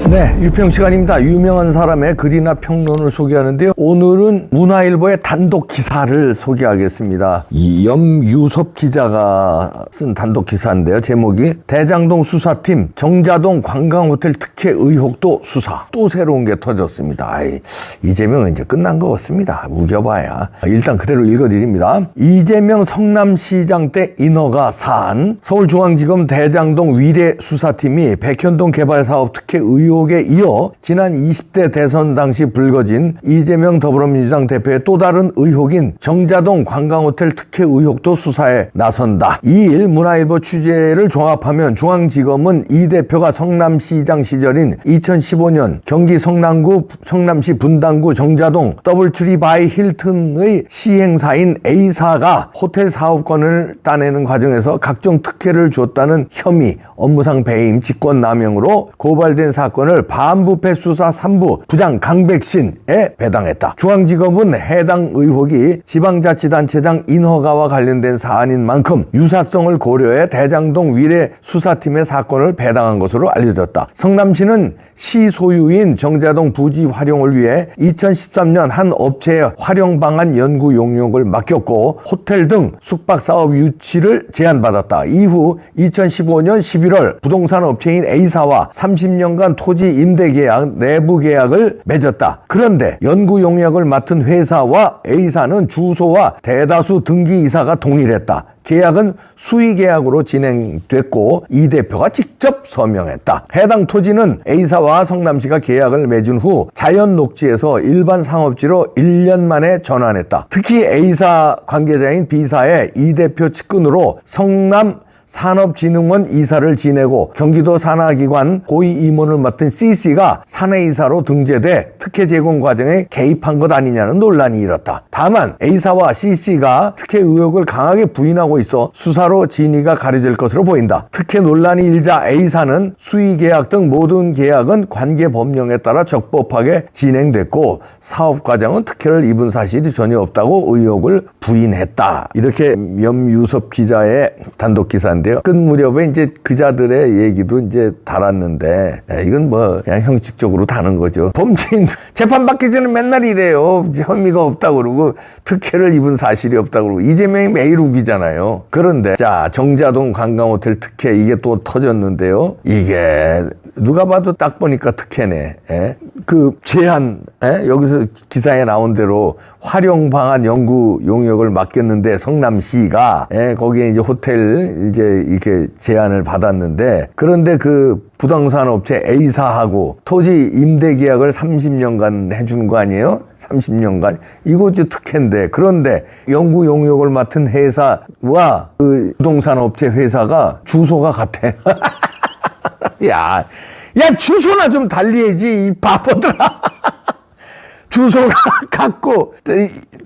네, 유평 시간입니다. 유명한 사람의 글이나 평론을 소개하는데요. 오늘은 문화일보의 단독 기사를 소개하겠습니다. 염유섭 기자가 쓴 단독 기사인데요. 제목이 대장동 수사팀 정자동 관광호텔 특혜 의혹도 수사. 또 새로운 게 터졌습니다. 이재명은 이제 끝난 것 같습니다. 우겨봐야. 일단 그대로 읽어드립니다. 이재명 성남시장 때 인허가 사안, 서울중앙지검 대장동 위례 수사팀이 백현동 개발사업 특혜 의혹에 이어 지난 20대 대선 당시 불거진 이재명 더불어민주당 대표의 또 다른 의혹인 정자동 관광호텔 특혜 의혹도 수사에 나선다. 2일 문화일보 취재를 종합하면 중앙지검은 이 대표가 성남시장 시절인 2015년 경기 성남구 성남시 분당구 정자동 더블트리 바이 힐튼의 시행사인 A사가 호텔 사업권을 따내는 과정에서 각종 특혜를 줬다는 혐의, 업무상 배임, 직권남용으로 고발된 사건을 반부패 수사 3부 부장 강백신에 배당했다. 중앙지검은 해당 의혹이 지방자치단체장 인허가와 관련된 사안인 만큼 유사성을 고려해 대장동 위례 수사팀의 사건을 배당한 것으로 알려졌다. 성남시는 시 소유인 정자동 부지 활용을 위해 2013년 한 업체에 활용 방안 연구 용역을 맡겼고 호텔 등 숙박 사업 유치를 제안받았다. 이후 2015년 11월 부동산 업체인 A사와 30년간 토지 임대 계약, 내부 계약을 맺었다. 그런데 연구 용역을 맡은 회사와 A사는 주소와 대다수 등기 이사가 동일했다. 계약은 수의 계약으로 진행됐고 이 대표가 직접 서명했다. 해당 토지는 A사와 성남시가 계약을 맺은 후 자연 녹지에서 일반 상업지로 1년 만에 전환했다. 특히 A사 관계자인 B사의 이 대표 측근으로 성남 산업진흥원 이사를 지내고 경기도 산하기관 고위 임원을 맡은 C씨가 사내이사로 등재돼 특혜 제공 과정에 개입한 것 아니냐는 논란이 일었다. 다만 A사와 C씨가 특혜 의혹을 강하게 부인하고 있어 수사로 진위가 가려질 것으로 보인다. 특혜 논란이 일자 A사는 수의계약 등 모든 계약은 관계법령에 따라 적법하게 진행됐고 사업 과정은 특혜를 입은 사실이 전혀 없다고 의혹을 부인했다. 이렇게 염유섭 기자의 단독 기사인데요. 끝 무렵에 이제 그자들의 얘기도 이제 달았는데 이건 뭐 그냥 형식적으로 다는 거죠. 범죄인 재판 받기 전에 맨날 이래요. 혐의가 없다고 그러고 특혜를 입은 사실이 없다고 그러고 이재명이 매일 우기잖아요. 그런데 자 정자동 관광호텔 특혜 이게 또 터졌는데요. 이게 누가 봐도 딱 보니까 특혜네. 그 제한 여기서 기사에 나온 대로 활용 방안 연구 용역을 맡겼는데 성남시가 거기에 이제 호텔 이제 이렇게 제안을 받았는데 그런데 그 부동산 업체 A사하고 토지 임대 계약을 30년간 해주는 거 아니에요? 30년간. 이거 이제 특혜인데 그런데 연구 용역을 맡은 회사와 그 부동산 업체 회사가 주소가 같아. 야, 주소나 좀 달리해야지, 이 바보들아. 주소가 같고,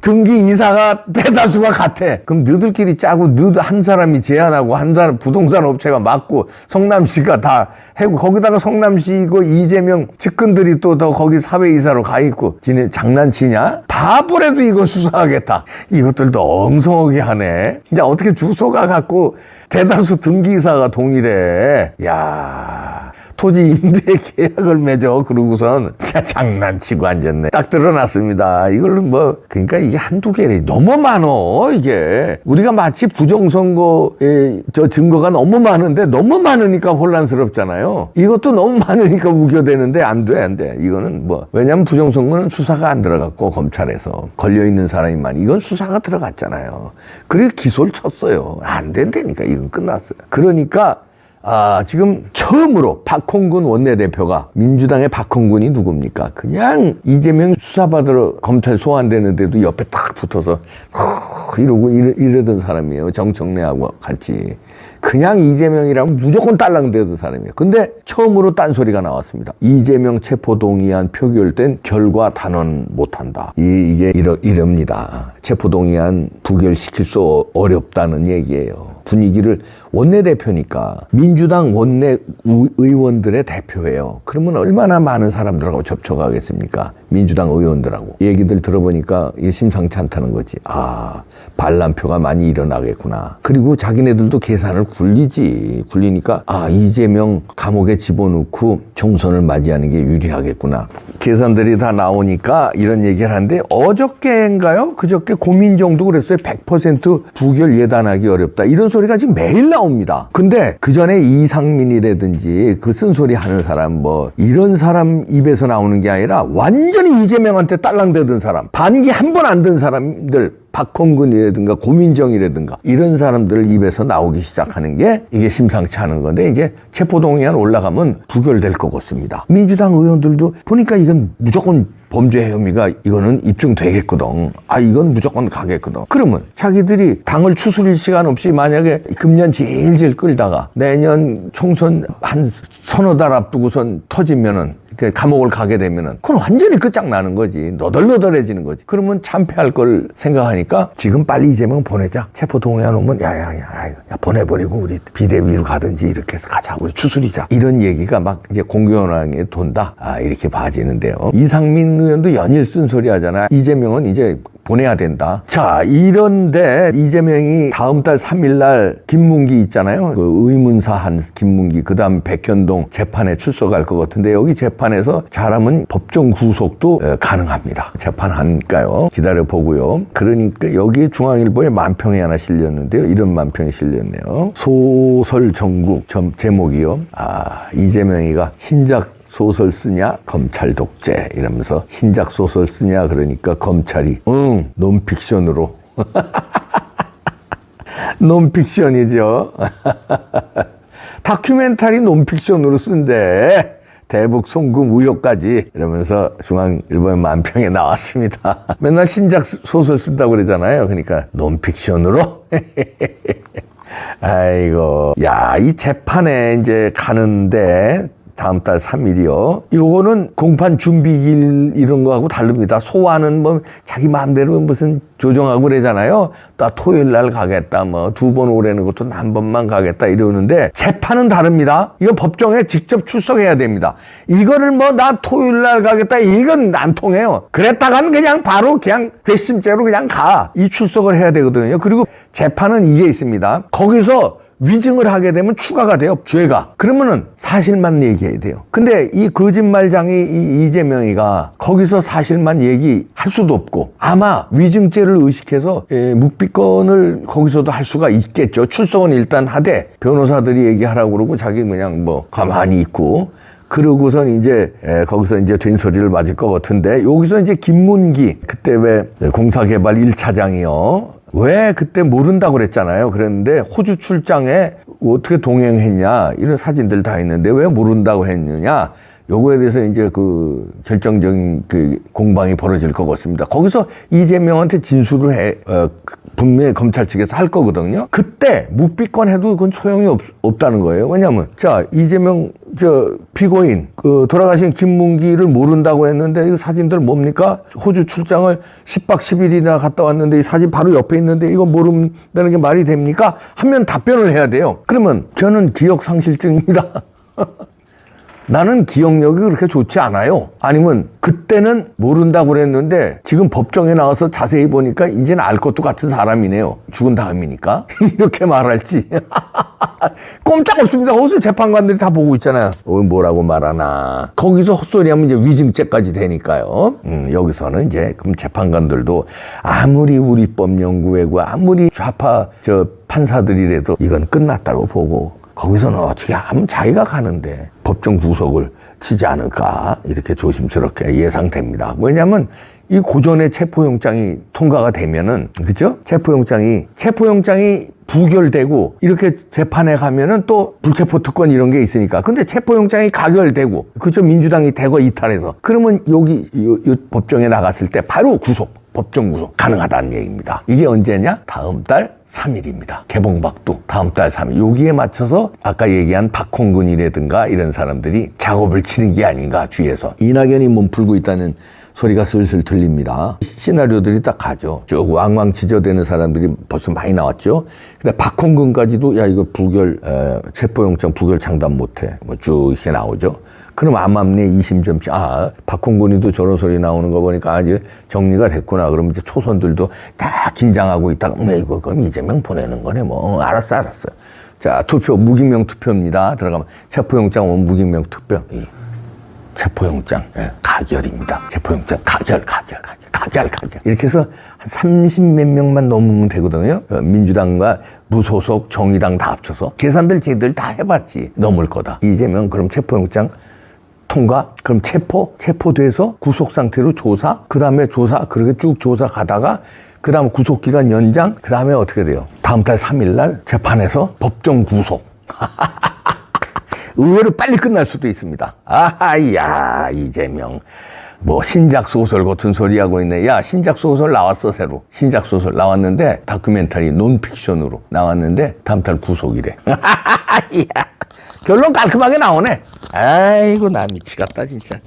등기 이사가 대다수가 같아. 그럼 너들끼리 짜고, 한 사람이 제안하고, 한 사람 부동산 업체가 맡고, 성남시가 다 해고, 거기다가 성남시고, 이재명 측근들이 또 더 거기 사회이사로 가 있고, 지네 장난치냐? 바보라도 이거 수사하겠다. 이것들도 엉성하게 하네. 진짜 어떻게 주소가 같고, 대다수 등기 이사가 동일해. 야. 토지 임대 계약을 맺어. 그러고선 장난치고 앉았네. 딱 드러났습니다. 이걸로 뭐 그러니까 이게 한두 개래. 너무 많어 이게. 우리가 마치 부정선거에 저 증거가 너무 많은데 너무 많으니까 혼란스럽잖아요. 이것도 너무 많으니까 우겨대는데 안 돼. 이거는 뭐 왜냐면 부정선거는 수사가 안 들어갔고 검찰에서 걸려있는 사람이 많이 이건 수사가 들어갔잖아요. 그래서 기소를 쳤어요. 안 된다니까. 이건 끝났어요. 그러니까 지금 처음으로 박홍근 원내대표가 민주당의 박홍근이 누굽니까? 그냥 이재명 수사받으러 검찰 소환되는데도 옆에 탁 붙어서 이러고 이러던 사람이에요. 정청래하고 같이. 그냥 이재명이라면 무조건 딸랑대던 사람이에요. 근데 처음으로 딴소리가 나왔습니다. 이재명 체포동의안 표결된 결과 단언 못한다. 이게 이럽니다. 체포동의안 부결시킬 수 어렵다는 얘기예요. 분위기를 원내대표니까 민주당 원내 의원들의 대표예요. 그러면 얼마나 많은 사람들하고 접촉하겠습니까? 민주당 의원들하고. 얘기들 들어보니까 이게 심상치 않다는 거지. 반란표가 많이 일어나겠구나. 그리고 자기네들도 계산을 굴리니까 이재명 감옥에 집어넣고 총선을 맞이하는 게 유리하겠구나. 계산들이 다 나오니까 이런 얘기를 하는데 어저께인가요? 그저께 고민정도 그랬어요. 100% 부결 예단하기 어렵다. 이런 소리가 지금 매일 나옵니다. 근데 그 전에 이상민이라든지 그 쓴소리 하는 사람 이런 사람 입에서 나오는 게 아니라 완전히 이재명한테 딸랑대던 사람, 반기 한 번 안 든 사람들, 박홍근이라든가 고민정이라든가 이런 사람들 입에서 나오기 시작하는 게 이게 심상치 않은 건데 이제 체포동의안 올라가면 부결될 것 같습니다. 민주당 의원들도 보니까 이건 무조건 범죄 혐의가 이거는 입증되겠거든. 이건 무조건 가겠거든. 그러면 자기들이 당을 추스릴 시간 없이 만약에 금년 질질 끌다가 내년 총선 한 서너 달 앞두고선 터지면은 감옥을 가게 되면은 그건 완전히 끝장나는 거지. 너덜너덜해지는 거지. 그러면 참패할 걸 생각하니까 지금 빨리 이재명 보내자. 체포동의안 오면 야 보내버리고 우리 비대위로 가든지 이렇게 해서 가자. 우리 추스리자. 이런 얘기가 막 이제 공교연하게 돈다. 이렇게 봐지는데요. 이상민 의원도 연일 쓴소리 하잖아. 이재명은 이제 보내야 된다. 자, 이런데 이재명이 다음 달 3일 날 김문기 있잖아요. 그 의문사 한 김문기, 그 다음 백현동 재판에 출석할 것 같은데 여기 재판에서 잘하면 법정 구속도 가능합니다. 재판하니까요. 기다려보고요. 그러니까 여기 중앙일보에 만평이 하나 실렸는데요. 이런 만평이 실렸네요. 소설 전국 제목이요. 이재명이가 신작 소설 쓰냐? 검찰 독재 이러면서 신작 소설 쓰냐? 그러니까 검찰이 논픽션으로 논픽션이죠. 다큐멘터리 논픽션으로 쓴대. 대북 송금 우욕까지 이러면서 중앙일보의 만평에 나왔습니다. 맨날 신작 소설 쓴다고 그러잖아요. 그러니까 논픽션으로 아이고, 이 재판에 이제 가는데 다음 달 3일이요. 요거는 공판 준비일 이런 거하고 다릅니다. 소환은 자기 마음대로 무슨 조정하고 그러잖아요. 나 토요일 날 가겠다. 2번 오라는 것도 한 번만 가겠다 이러는데 재판은 다릅니다. 이거 법정에 직접 출석해야 됩니다. 이거를 나 토요일 날 가겠다. 이건 안 통해요. 그랬다가는 그냥 바로 그냥 괘씸죄로 그냥 가. 이 출석을 해야 되거든요. 그리고 재판은 이게 있습니다. 거기서 위증을 하게 되면 추가가 돼요. 죄가. 그러면은 사실만 얘기해야 돼요. 근데 이 거짓말장이 이 이재명이가 거기서 사실만 얘기할 수도 없고 아마 위증죄를 의식해서 묵비권을 거기서도 할 수가 있겠죠. 출석은 일단 하되 변호사들이 얘기하라고 그러고 자기 그냥 가만히 있고 그러고선 이제 거기서 이제 된소리를 맞을 것 같은데 여기서 이제 김문기 그때 왜 공사개발 1차장이요. 왜 그때 모른다고 그랬잖아요. 그랬는데 호주 출장에 어떻게 동행했냐 이런 사진들 다 있는데 왜 모른다고 했느냐 요거에 대해서 이제 그 결정적인 그 공방이 벌어질 것 같습니다. 거기서 이재명한테 진술을 분명히 검찰 측에서 할 거거든요. 그때 묵비권 해도 그건 소용이 없다는 거예요. 왜냐면 이재명 피고인 돌아가신 김문기를 모른다고 했는데 이 사진들 뭡니까? 호주 출장을 10박 10일이나 갔다 왔는데 이 사진 바로 옆에 있는데 이거 모른다는 게 말이 됩니까? 하면 답변을 해야 돼요. 그러면 저는 기억상실증입니다. 나는 기억력이 그렇게 좋지 않아요. 아니면 그때는 모른다고 그랬는데 지금 법정에 나와서 자세히 보니까 이제는 알 것도 같은 사람이네요. 죽은 다음이니까. 이렇게 말할지. 꼼짝없습니다. 거기서 재판관들이 다 보고 있잖아요. 뭐라고 말하나. 거기서 헛소리하면 이제 위증죄까지 되니까요. 여기서는 이제 그럼 재판관들도 아무리 우리 법연구회고 아무리 좌파 판사들이라도 이건 끝났다고 보고 거기서는 어떻게 하면 자기가 가는데 법정 구속을 치지 않을까 이렇게 조심스럽게 예상됩니다. 왜냐하면 이 고전의 체포영장이 통과가 되면은 그죠? 체포영장이 부결되고 이렇게 재판에 가면은 또 불체포 특권 이런 게 있으니까. 근데 체포영장이 가결되고 그죠? 민주당이 대거 이탈해서 그러면 여기 이 법정에 나갔을 때 바로 법정 구속 가능하다는 얘기입니다. 이게 언제냐? 다음 달 3일입니다. 개봉박두 다음 달 3일. 여기에 맞춰서 아까 얘기한 박홍근이라든가 이런 사람들이 작업을 치는 게 아닌가 주위에서. 이낙연이 몸풀고 있다는 소리가 슬슬 들립니다. 시나리오들이 딱 가죠. 쭉 왕왕 지저대는 사람들이 벌써 많이 나왔죠. 근데 박홍근까지도 야 이거 체포영장 부결 장담 못해 뭐 쭉 이렇게 나오죠. 그럼 암암리에 이심점심 박홍근이도 저런 소리 나오는 거 보니까 아주 정리가 됐구나. 그럼 이제 초선들도 다 긴장하고 있다가 이거 그럼 이재명 보내는 거네 뭐 알았어. 자 투표 무기명 투표입니다. 들어가면 체포영장 오면 무기명 투표. 체포영장 가결입니다. 체포영장 가결 이렇게 해서 한 30몇 명만 넘으면 되거든요. 민주당과 무소속 정의당 다 합쳐서 계산들 쟤들 다 해봤지. 넘을 거다. 이재명 그럼 체포영장 통과? 그럼 체포돼서 구속 상태로 조사? 그 다음에 그렇게 쭉 조사 가다가 그 다음 구속기간 연장? 그 다음에 어떻게 돼요? 다음 달 3일날 재판에서 법정 구속. 의외로 빨리 끝날 수도 있습니다. 야 이재명 뭐 신작소설 같은 소리 하고 있네. 야 신작소설 나왔어 새로. 신작소설 나왔는데 다큐멘터리 논픽션으로 나왔는데 다음 달 구속이래. 결론 깔끔하게 나오네. 아이고 나 미치겠다 진짜.